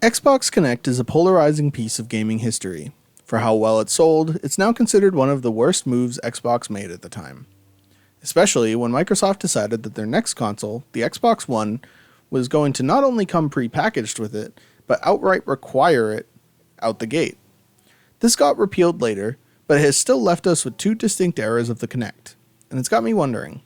Xbox Kinect is a polarizing piece of gaming history. For how well it sold, it's now considered one of the worst moves Xbox made at the time. Especially when Microsoft decided that their next console, the Xbox One, was going to not only come pre-packaged with it, but outright require it out the gate. This got repealed later, but it has still left us with two distinct eras of the Kinect, and it's got me wondering,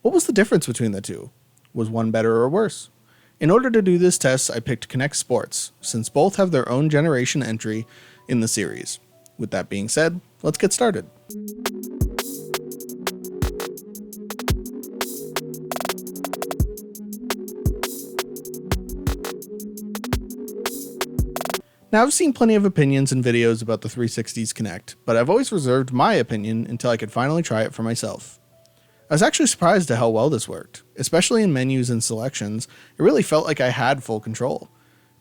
what was the difference between the two? Was one better or worse? In order to do this test, I picked Kinect Sports, since both have their own generation entry in the series. With that being said, let's get started. Now, I've seen plenty of opinions and videos about the 360's Kinect, but I've always reserved my opinion until I could finally try it for myself. I was actually surprised at how well this worked, especially in menus and selections. It really felt like I had full control.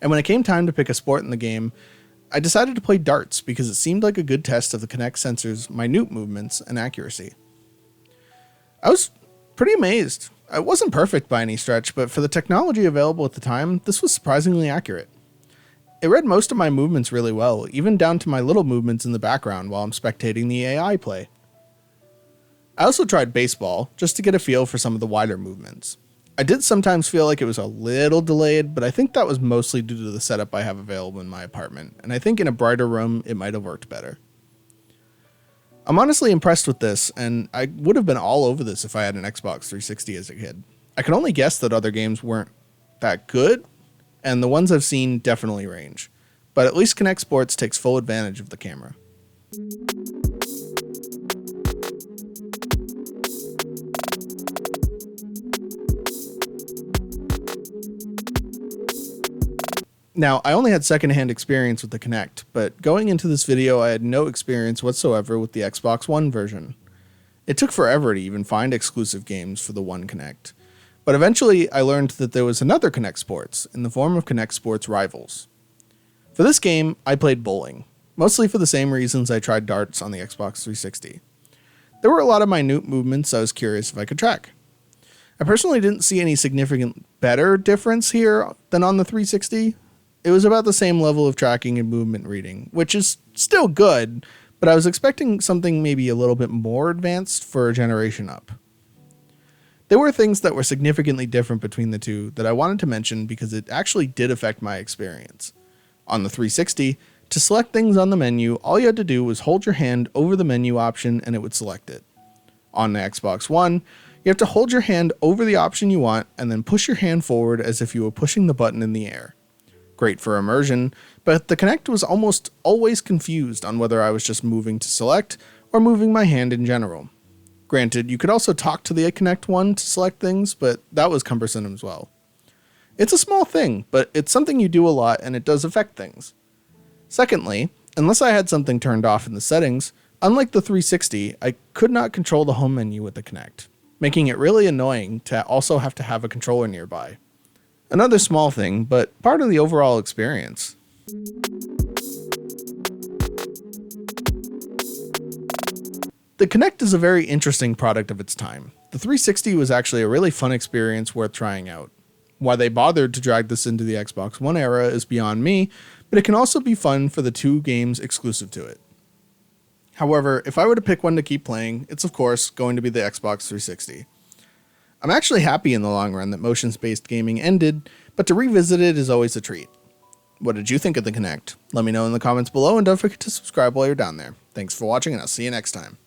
And when it came time to pick a sport in the game, I decided to play darts because it seemed like a good test of the Kinect sensor's minute movements and accuracy. I was pretty amazed. I wasn't perfect by any stretch, but for the technology available at the time, this was surprisingly accurate. It read most of my movements really well, even down to my little movements in the background while I'm spectating the AI play. I also tried baseball, just to get a feel for some of the wider movements. I did sometimes feel like it was a little delayed, but I think that was mostly due to the setup I have available in my apartment, and I think in a brighter room it might have worked better. I'm honestly impressed with this, and I would have been all over this if I had an Xbox 360 as a kid. I can only guess that other games weren't that good, and the ones I've seen definitely range, but at least Kinect Sports takes full advantage of the camera. Now, I only had secondhand experience with the Kinect, but going into this video I had no experience whatsoever with the Xbox One version. It took forever to even find exclusive games for the One Kinect, but eventually I learned that there was another Kinect Sports in the form of Kinect Sports Rivals. For this game, I played bowling, mostly for the same reasons I tried darts on the Xbox 360. There were a lot of minute movements I was curious if I could track. I personally didn't see any significant better difference here than on the 360. It was about the same level of tracking and movement reading, which is still good, but I was expecting something maybe a little bit more advanced for a generation up. There were things that were significantly different between the two that I wanted to mention because it actually did affect my experience. On the 360, to select things on the menu, all you had to do was hold your hand over the menu option and it would select it. On the Xbox One, you have to hold your hand over the option you want and then push your hand forward as if you were pushing the button in the air. Great for immersion, but the Kinect was almost always confused on whether I was just moving to select or moving my hand in general. Granted, you could also talk to the Kinect One to select things, but that was cumbersome as well. It's a small thing, but it's something you do a lot and it does affect things. Secondly, unless I had something turned off in the settings, unlike the 360, I could not control the home menu with the Kinect, making it really annoying to also have to have a controller nearby. Another small thing, but part of the overall experience. The Kinect is a very interesting product of its time. The 360 was actually a really fun experience worth trying out. Why they bothered to drag this into the Xbox One era is beyond me, but it can also be fun for the two games exclusive to it. However, if I were to pick one to keep playing, it's of course going to be the Xbox 360. I'm actually happy in the long run that motions-based gaming ended, but to revisit it is always a treat. What did you think of the Kinect? Let me know in the comments below, and don't forget to subscribe while you're down there. Thanks for watching, and I'll see you next time.